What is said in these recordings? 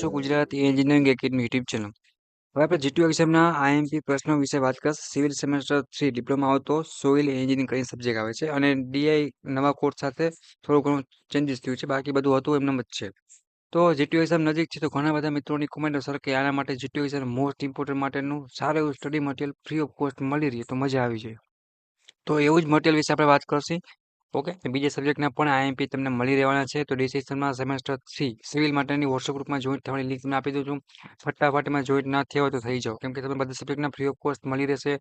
છો Gujarati engineering academy YouTube channel. હવે આપણે જીટીયુ એક્ઝામના આઈએમપી પ્રશ્નો વિશે વાત કરીશું. સિવિલ સેમેસ્ટર 3 ડિપ્લોમા આવતો સોઇલ એન્જિનિયરિંગ કરીને સબ્જેક્ટ આવે છે અને ડીઆઈ નવા કોર્સ સાથે થોડું ઘણું ચેન્જીસ થયું છે. બાકી બધું હતું એમનેમ જ છે. તો જીટીયુ એક્ઝામ નજીક છે તો ઘણા બધા મિત્રોની કોમેન્ટ સર કે આના માટે જીટીયુ એક્ઝામ મોસ્ટ ઇમ્પોર્ટન્ટ માટેનું સારું એવું study material free of cost મળી રહે તો મજા આવી જાય. તો એવું જ મટીરિયલ વિશે આપણે વાત કરશું. ઓકે, બીજા સબ્જેક્ટના પણ આઈએમપી તમને મળી રહેવાના છે. તો ડિસિઝનમાં સેમેસ્ટર 3 સિવિલ માટેની વોટ્સઅપ ગ્રુપમાં જોઈન્ટ થવાની લિંક તમને આપી દઉં છું. ફટાફટમાં જોઈન્ટ ના થયા હોય તો થઈ જાઓ, કેમ કે તમને બધા સબ્જેક્ટના ફ્રી ઓફ કોસ્ટ મળી રહેશે.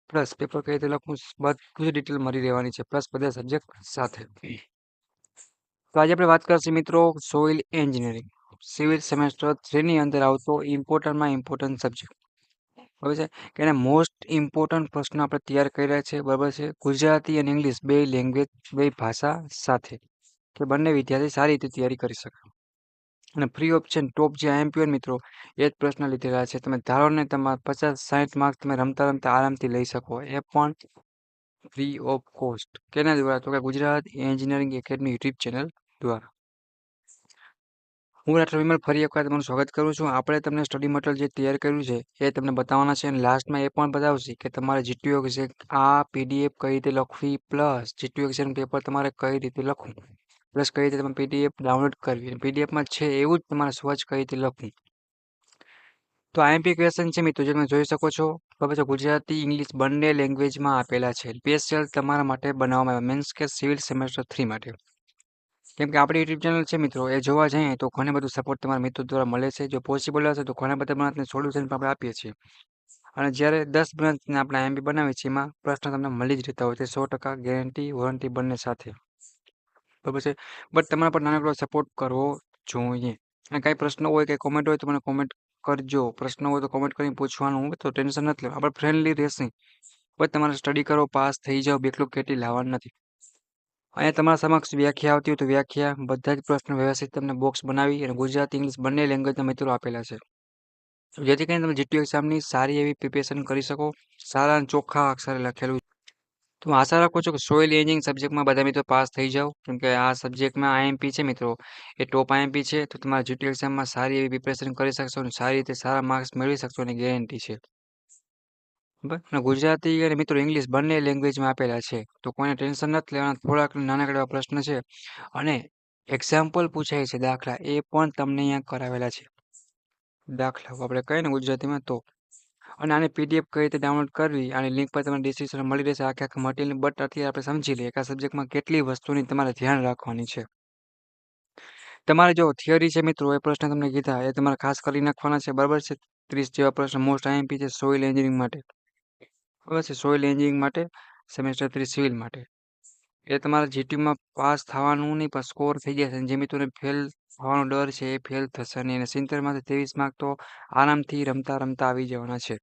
પ્લસ પેપર કઈ રીતે લખવું બધું જ ડિટેલ મળી રહેવાની છે, પ્લસ બધા સબ્જેક્ટ સાથે. તો આજે આપણે વાત કરશું મિત્રો સોઇલ એન્જિનિયરિંગ સિવિલ સેમેસ્ટર 3 ની અંદર આવતો ઇમ્પોર્ટન્ટમાં ઇમ્પોર્ટન્ટ સબ્જેક્ટ. બરાબર છે કે એને મોસ્ટ ઇમ્પોર્ટન્ટ પ્રશ્નો આપણે તૈયાર કર્યા છે. બરાબર છે, ગુજરાતી અને ઇંગ્લિશ બે લેંગ્વેજ બે ભાષા સાથે કે બંને વિદ્યાર્થી સારી રીતે તૈયારી કરી શકે. અને ફ્રી ઓપ્શન ટોપ જે આઈએમપી હોય મિત્રો એ જ પ્રશ્ન લીધેલા છે. તમે ધારો ને તમારા 50-60 માર્ક્સ તમે રમતા રમતા આરામથી લઈ શકો, એ પણ ફ્રી ઓફ કોસ્ટ. કેના દ્વારા? તો કે Gujarat engineering academy YouTube channel દ્વારા. હું ડૉક્ટર વિમલ ફરી એક વાર તમારું સ્વાગત કરું છું. આપણે તમને સ્ટડી મટીરિયલ જે તૈયાર કર્યું છે એ તમને બતાવવાના છે અને લાસ્ટમાં એ પણ બતાવશે કે તમારે જીટીયુ એક્ઝામ આ પીડીએફ કઈ રીતે લખવી, પ્લસ જીટીયુ એક્ઝામ પેપર તમારે કઈ રીતે લખવું, પ્લસ કઈ રીતે તમે પીડીએફ ડાઉનલોડ કરવી, પીડીએફમાં છે એવું જ તમારે સ્વચ્છ કઈ રીતે લખવું. તો આઈએમપી ક્વેશ્ચન છે મિત્રો, જે તમે જોઈ શકો છો. બરાબર છે, ગુજરાતી ઇંગ્લિશ બંને લેંગ્વેજમાં આપેલા છે. સ્પેશિયલ તમારા માટે બનાવવામાં આવ્યા, મીન્સ કે સિવિલ સેમેસ્ટર 3 માટે. કેમ કે આપણી યુટ્યુબ ચેનલ છે મિત્રો, એ જોવા જઈએ તો ઘણી બધું સપોર્ટ તમારા મિત્રો દ્વારા મળે છે. જો પોસિબલ હશે તો ઘણા બધા બનાવને સોલ્યુશન પણ આપણે આપીએ છીએ. અને જ્યારે 10 બ્રાન્ચને આપણે આઈએમપી બનાવીએ છીએ એમાં પ્રશ્ન તમને મળી જ રહેતા હોય છે 100% ગેરંટી વોરંટી બંને સાથે. બરાબર છે, બટ તમારા પર નાનકડો સપોર્ટ કરવો જોઈએ. અને કાંઈ પ્રશ્ન હોય કે કોમેન્ટ હોય તો મને કોમેન્ટ કરજો. પ્રશ્ન હોય તો કોમેન્ટ કરીને પૂછવાનું, તો ટેન્શન નથી લેવું, આપણે ફ્રેન્ડલી રહેશે. બસ તમારે સ્ટડી કરો, પાસ થઈ જાઓ, બેકલું કેટલી લાવવાનું નથી. અહીંયા તમારા સમક્ષ વ્યાખ્યા આવતી હોય તો વ્યાખ્યા, બધા જ પ્રશ્નો વ્યવસ્થિત તમને બોક્સ બનાવી અને ગુજરાતી ઇંગ્લિશ બંને લેંગ્વેજના મિત્રો આપેલા છે, જેથી કરીને તમે જીટીયુ એક્ઝામની સારી એવી પ્રિપેરેશન કરી શકો. સારા અને ચોખ્ખા અક્ષરે લખેલું. તો હું આશા રાખું છું કે સોઇલ એન્જિનિયરિંગ સબ્જેક્ટમાં બધા મિત્રો પાસ થઈ જાઓ, કેમ કે આ સબ્જેક્ટમાં આઈએમપી છે મિત્રો, એ ટોપ આઈએમપી છે. તો તમારા જીટીયુ એક્ઝામમાં સારી એવી પ્રિપેરેશન કરી શકશો અને સારી રીતે સારા માર્ક્સ મેળવી શકશો એની ગેરંટી છે. બરાબર, ગુજરાતી અને મિત્રો ઇંગ્લિશ બંને લેંગ્વેજમાં આપેલા છે, તો કોઈને ટેન્શન નથી લેવાના. થોડાક નાનકડા એવા પ્રશ્ન છે અને એક્ઝામ્પલ પૂછાય છે, દાખલા એ પણ તમને અહીંયા કરાવેલા છે. દાખલા આપણે કહીએ ને ગુજરાતીમાં તો. અને આની પીડીએફ કઈ રીતે ડાઉનલોડ કરવી આની લિંક પર તમને ડિસ્ક્રિપ્શન મળી રહેશે આખા મટીરિયલ. બટ અત્યારે આપણે સમજી લઈએ કે આ સબ્જેક્ટમાં કેટલી વસ્તુની તમારે ધ્યાન રાખવાની છે. તમારે જો થિયરી છે મિત્રો, એ પ્રશ્ન તમને કીધા એ તમારે ખાસ કરી નાખવાના છે. બરાબર છે, 30 જેવા પ્રશ્ન મોસ્ટ આઈએમપી છે સોઇલ એન્જિનિયરિંગ માટે. બરાબર છે, સોઇલ એન્જિનિયરિંગ માટે સેમેસ્ટર 3 સિવિલ માટે. એ તમારે જીટીયુમાં પાસ થવાનું નહીં પણ સ્કોર થઈ જશે. જે મિત્રોને ફેલ થવાનો ડર છે એ ફેલ થશે નહીં. અને 70માંથી 23 માર્ક તો આરામથી રમતા રમતા આવી જવાના છે.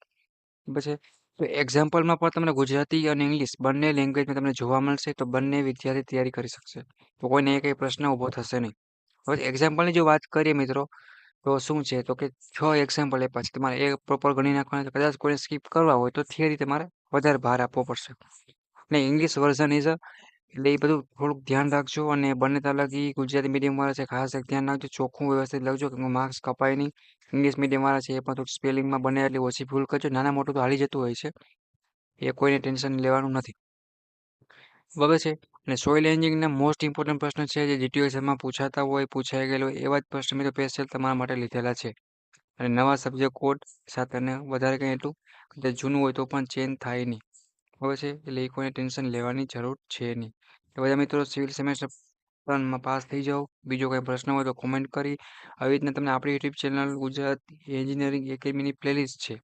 પછી તો એક્ઝામ્પલમાં પણ તમને ગુજરાતી અને ઇંગ્લિશ બંને લેંગ્વેજમાં તમને જોવા મળશે, તો બંને વિદ્યાર્થી તૈયારી કરી શકશે. તો કોઈને એ કંઈ પ્રશ્ન ઊભો થશે નહીં. હવે એક્ઝામ્પલની જો વાત કરીએ મિત્રો, તો શું છે તો કે 6 એક્ઝામ્પલ એ પછી તમારે એ પ્રોપર ગણી નાખવાના. કદાચ કોઈને સ્કીપ કરવા હોય તો થિયરી તમારે વધારે ભાર આપવો પડશે. ને ઇંગ્લિશ વર્ઝન ઇઝ એટલે એ બધું થોડુંક ધ્યાન રાખજો. અને બંને તાલકી ગુજરાતી મીડિયમવાળા છે ખાસ એક ધ્યાન રાખજો, ચોખ્ખું વ્યવસ્થિત લખજો, કે માર્ક્સ કપાય નહીં. ઇંગ્લિશ મીડિયમવાળા છે એ પણ થોડુંક સ્પેલિંગમાં બને એટલી ઓછી ભૂલ કરજો. નાના મોટું તો હાલી જતું હોય છે, એ કોઈને ટેન્શન લેવાનું નથી. બરાબર છે, અને સોઇલ એન્જિનિયરિંગના મોસ્ટ ઇમ્પોર્ટન્ટ પ્રશ્ન છે જે જીટીયુ એક્ઝામમાં પૂછાતા હોય, પૂછાઈ ગયેલો હોય, એવા જ પ્રશ્ન મિત્રો સ્પેશિયલ તમારા માટે લીધેલા છે. અને નવા સબ્જેક્ટ કોડ સાથે અને વધારે કંઈ એટલું કદાચ જૂનું હોય તો પણ ચેન્જ થાય નહીં. બરાબર છે, એટલે એ કોઈને ટેન્શન લેવાની જરૂર છે નહીં. તો બધા મિત્રો સિવિલ સેમેસ્ટર માં પાસ થઈ જાઓ. બીજો કંઈ પ્રશ્ન હોય તો કોમેન્ટ કરી. આવી રીતના તમને આપણી યુટ્યુબ ચેનલ ગુજરાત એન્જિનિયરિંગ એકેડમીની પ્લેલિસ્ટ છે,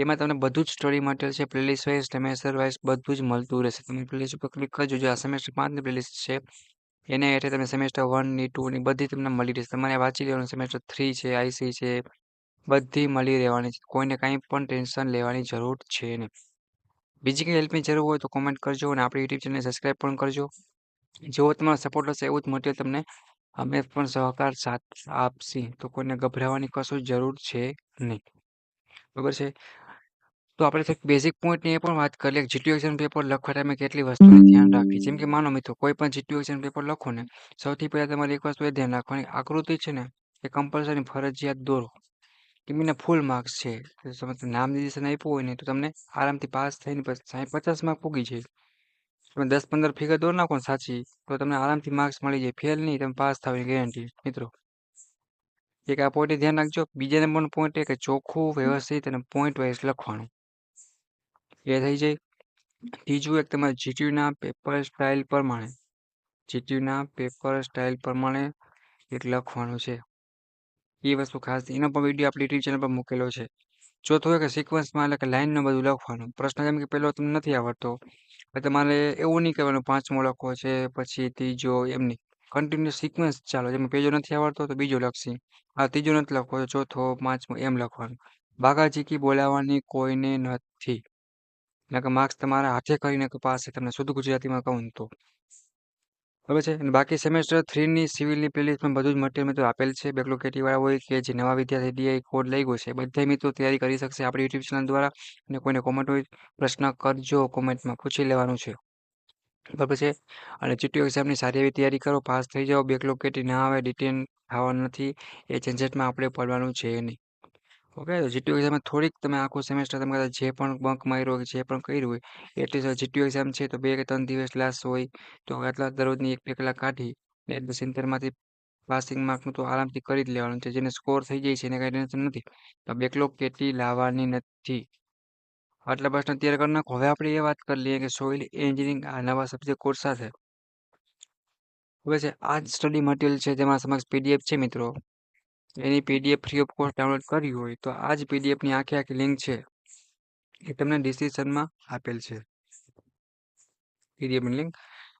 એમાં તમને બધું જ સ્ટડી મટીરિયલ છે. પ્લેલિસ્ટ વાઇઝ સેમેસ્ટર વાઇઝ બધું જ મળતું રહેશે. તમે પ્લેલિસ્ટ ઉપર ક્લિક કરજો. જો આ સેમેસ્ટર 5ની પ્લેલિસ્ટ છે એને હેઠળ તમે સેમેસ્ટર 1ની 2ની બધી તમને મળી રહેશે. તમારે વાંચી લેવાનું. સેમેસ્ટર 3 છે, આઈસી છે, બધી મળી રહેવાની છે. કોઈને કાંઈ પણ ટેન્શન લેવાની જરૂર છે નહીં. બીજી કંઈ હેલ્પની જરૂર હોય તો કોમેન્ટ કરજો અને આપણી યુટ્યુબ ચેનલને સબસ્ક્રાઈબ પણ કરજો. જેવો તમારો સપોર્ટ હશે એવું જ મટીરિયલ તમને અમે પણ સહકાર સાથ આપશી. તો કોઈને ગભરાવાની કશું જરૂર છે નહીં. બરાબર છે, તો આપણે બેઝિક પોઈન્ટની એ પણ વાત કરી લઈએ. જીટીયુ એક્ઝામ પેપર લખવા ટાઈમે કેટલી વસ્તુની ધ્યાન રાખવી. જેમ કે માનો મિત્રો કોઈ પણ જીટીયુ એક્ઝામ પેપર લખો ને, સૌથી પહેલાં તમારે એક વસ્તુ એ ધ્યાન રાખવાની, આકૃતિ છે ને એ કમ્પલસરી ફરજિયાત દોરો. કેમ એના ફૂલ માર્ક્સ છે. તમે નામ નિર્દેશન આપ્યું હોય ને તો તમને આરામથી પાસ થઈને 50 માર્ક પૂગી જાય. તમે 10-15 ફિગર દોર નાખો ને સાચી તો તમને આરામથી માર્ક્સ મળી જાય. ફેલ નહીં, તમે પાસ થવાની ગેરંટી મિત્રો. એક આ પોઈન્ટ ધ્યાન રાખજો. બીજા નંબરનો પોઈન્ટ એ કે ચોખ્ખું, વ્યવસ્થિત અને પોઈન્ટ વાઇઝ લખવાનું. એ થઈ જાય. ત્રીજું એક તમારે જીટીયુના પેપર સ્ટાઇલ પ્રમાણે એક લખવાનું છે. એ વસ્તુ ખાસ એનો પણ વિડીયો આપણી યુટ્યુબ ચેનલ પર મૂકેલો છે. ચોથું એક સિક્વન્સમાં એટલે કે લાઈનનું બધું લખવાનું. પ્રશ્ન જેમ કે પહેલો તમને નથી આવડતો તમારે એવું નહીં કરવાનું 5મો લખવો છે પછી ત્રીજો એમ નહીં. કન્ટિન્યુઅસ સિક્વન્સ ચાલો. જેમ પેજો નથી આવડતો તો બીજો લખશી. ત્રીજો નથી લખવો તો ચોથો 5મો એમ લખવાનું. બાગાચીકી બોલાવવાની કોઈને નથી. એટલે કે માર્ક્સ તમારા હાથે કરીને પાસ છે તમને શુદ્ધ ગુજરાતીમાં કહું તો. બરાબર છે. અને બાકી સેમેસ્ટર 3ની સિવિલની પ્લેલિસ્ટમાં બધું જ મટીરિયલ મિત્રો આપેલ છે. બેકલોગ કેટેગરીવાળા હોય કે જે નવા વિદ્યાર્થી ડીઆઈ કોડ લઈ ગયો છે બધા મિત્રો તૈયારી કરી શકશે આપણી યુટ્યુબ ચેનલ દ્વારા. અને કોઈને કોમેન્ટ હોય પ્રશ્ન કરજો, કોમેન્ટમાં પૂછી લેવાનું છે. બરાબર છે. અને જીટીયુ એક્ઝામની સારી એવી તૈયારી કરો, પાસ થઈ જાઓ. બેકલોગ કેટી ના આવે, ડિટેન થવાનું નથી. એ ઝંઝટમાં આપણે પડવાનું છે નહીં. ઓકે, તો જીટીયુ એક્ઝામમાં થોડીક તમે આખું સેમેસ્ટર તમે કદાચ જે પણ બંક માર્યો હોય જે પણ કર્યું હોય એટલીસ્ટ જીટીયુ એક્ઝામ છે તો 2 કે 3 દિવસ ક્લાસ હોય તો આટલા દરરોજની 1-2 કલાક કાઢી એટલે 70માંથી પાસિંગ માર્કનું તો આરામથી કરી જ લેવાનું છે. જેને સ્કોર થઈ જાય છે એને કાંઈ ટેન્શન નથી. તો બેકલોગ કેટી લાવવાની નથી. આટલા પ્રશ્ન તૈયાર કરી નાખો. હવે આપણે એ વાત કરી લઈએ કે સોઇલ એન્જિનિયરિંગ આ નવા સબ્જેક્ટ કોર્સ સાથે હવે છે આ જ સ્ટડી મટીરિયલ છે જેમાં સમક્ષ પીડીએફ છે મિત્રો. એની PDF free of cost download કરવી હોય તો આ જ પીડીએફની આખી લિંક છે એ તમને ડિસ્ક્રિપ્શનમાં આપેલ છે. પીડીએફની લિંક.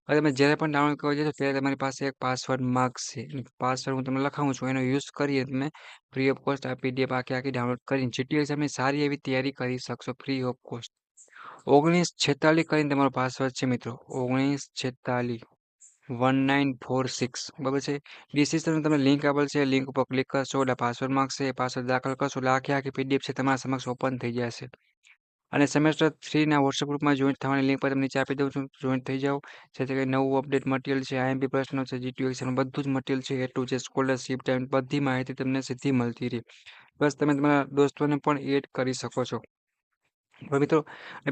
હવે તમે જ્યારે પણ ડાઉનલોડ કરવા જશો ત્યારે તમારી પાસે એક પાસવર્ડ માગશે. પાસવર્ડ હું તમને લખાવું છું એનો યુઝ કરીને તમે ફ્રી ઓફ કોસ્ટ આ પીડીએફ આખી ડાઉનલોડ કરીને જીટીયુ એક્ઝામની સારી એવી તૈયારી કરી શકશો ફ્રી ઓફ કોસ્ટ. 1946 કરીને તમારો પાસવર્ડ છે મિત્રો. 1946 1946 બરાબર છે. ડિસ્ક્રિપ્શનમાં તમને લિંક આપેલ છે. લિંક ઉપર ક્લિક કરશો એટલે પાસવર્ડ માંગશે. પાસવર્ડ દાખલ કરશો એટલે આખી પીડીએફ છે તમારા સમક્ષ ઓપન થઈ જશે. અને સેમેસ્ટર 3ના વોટ્સએપ ગ્રુપમાં જોઈન્ટ થવાની લિંક પર તમને નીચે આપી દઉં છું. જોઈન્ટ થઈ જાઓ. જેથી કરી નવું અપડેટ મટીરિયલ છે, આઈએમપી પ્રશ્નો છે, જીટીયુ એક્ઝામ બધું જ મટીરિયલ છે. એ ટુ છે સ્કોલરશિપ ટાઈમ બધી માહિતી તમને સીધી મળતી રહે. બસ તમે તમારા દોસ્તોને પણ એડ કરી શકો છો. હવે મિત્રો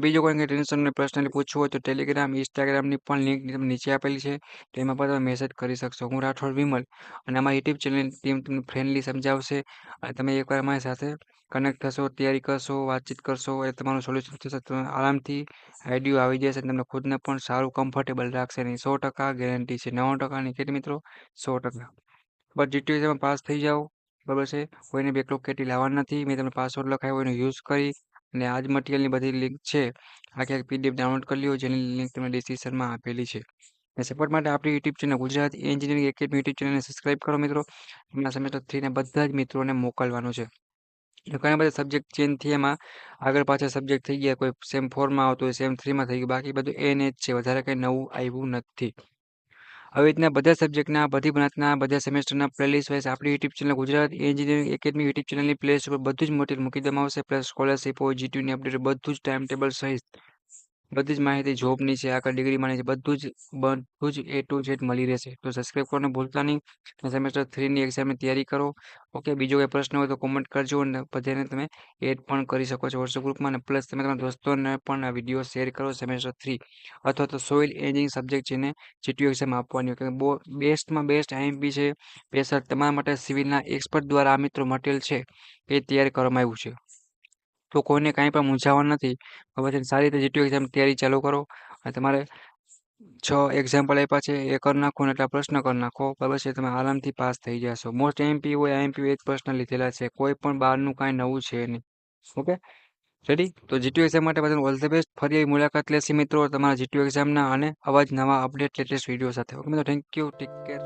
બીજો કોઈ ટેન્શન પર્સનલી પૂછવું હોય તો ટેલિગ્રામ, ઇન્સ્ટાગ્રામની પણ લિંક તમને નીચે આપેલી છે. તો એમાં પણ તમે મેસેજ કરી શકશો. હું રાઠોડ વિમલ અને અમારી યુટ્યુબ ચેનલની ટીમ તમને ફ્રેન્ડલી સમજાવશે અને તમે એકવાર અમારી સાથે કનેક્ટ થશો, તૈયારી કરશો, વાતચીત કરશો એ તમારું સોલ્યુશન થશે. તમે આરામથી આઈડિયો આવી જશે. તમને ખુદને પણ સારું કમ્ફર્ટેબલ રાખશે નહીં. 100% ગેરંટી છે. 90%ની કેટલી મિત્રો? 100%. બસ જીટીયુ એક્ઝામમાં પાસ થઈ જાઓ. બરાબર છે. કોઈને બેકલોગ કેટી લાવવાનું નથી. મેં તમને પાસવર્ડ લખાવ્યો એનો યુઝ કરી અને આ જ મટીરિયલની બધી લિંક છે આખી પીડીએફ ડાઉનલોડ કરી લ્યો જેની લિંક તમને ડિસ્ક્રિપ્શનમાં આપેલી છે. સપોર્ટ માટે આપણી YouTube channel Gujarat engineering academy YouTube ચેનલને સબસ્ક્રાઇબ કરો મિત્રો. હમણાં સેમેસ્ટર 3ના બધા જ મિત્રોને મોકલવાનું છે. ઘણા બધા સબ્જેક્ટ ચેન્જ થયા એમાં આગળ પાછળ સબ્જેક્ટ થઈ ગયા. કોઈ સેમ 4માં આવતું હોય, સેમ 3માં થઈ ગયું. બાકી બધું એને જ છે. વધારે કંઈ નવું આવ્યું નથી. આવી રીતના બધા સબ્જેક્ટના, બધી બ્રાન્ચના, બધા સેમેસ્ટરના પ્લેલિસ્ટ વાઇઝ આપણી YouTube channel Gujarat engineering academy YouTube ચેનલની પ્લેલિસ્ટ ઉપર બધું જ મટીરિયલ મૂકી દેવામાં આવશે. પ્લસ સ્કોલરશિપ હોય, જીટીયુની અપડેટ બધું જ ટાઈમ ટેબલ સહિત બધી જ માહિતી જોબની છે, આગળ ડિગ્રીમાંની છે, બધું જ A to Z મળી રહેશે. તો સબસ્ક્રાઇબ કરવાનું ભૂલતા નહીં. સેમેસ્ટર 3ની એક્ઝામની તૈયારી કરો. ઓકે, બીજો કોઈ પ્રશ્ન હોય તો કોમેન્ટ કરજો અને બધાને તમે એડ પણ કરી શકો છો વોટ્સએપ ગ્રુપમાં. અને પ્લસ તમે તમારા દોસ્તોને પણ આ વિડીયો શેર કરો. સેમેસ્ટર 3 અથવા તો સોઇલ એન્જિનિયરિંગ સબ્જેક્ટ જેને જીટીયુ એક્ઝામ આપવાની હોય. બેસ્ટમાં બેસ્ટ આઈએમપી છે. સ્પેશિયલ તમારા માટે સિવિલના એક્સપર્ટ દ્વારા આ મિત્રો મટીરિયલ છે એ તૈયાર કરવામાં આવ્યું છે. તો કોઈને કાંઈ પણ મૂંઝાવણ નથી. હવે સારી રીતે જીટીયુ એક્ઝામ તૈયારી ચાલુ કરો. અને તમારે 6 એક્ઝામ્પલ આપ્યા છે એ કરી નાખો અને એટલા પ્રશ્ન કરી નાખો. બરાબર છે. તમે આરામથી પાસ થઈ જશો. મોસ્ટ આઈએમપી હોય આઈએમપી એક પ્રશ્ન લીધેલા છે. કોઈ પણ બહારનું કાંઈ નવું છે નહીં. Okay, ready? તો જીટીયુ એક્ઝામ માટે બધાને ઓલ ધ બેસ્ટ. ફરી આવી મુલાકાત લેશે મિત્રો તમારા જીટીયુ એક્ઝામના અને આવા જ નવા અપડેટ લેટેસ્ટ વિડીયો સાથે. ઓકે મિત્રો, થેન્ક યુ, ટેક કેર.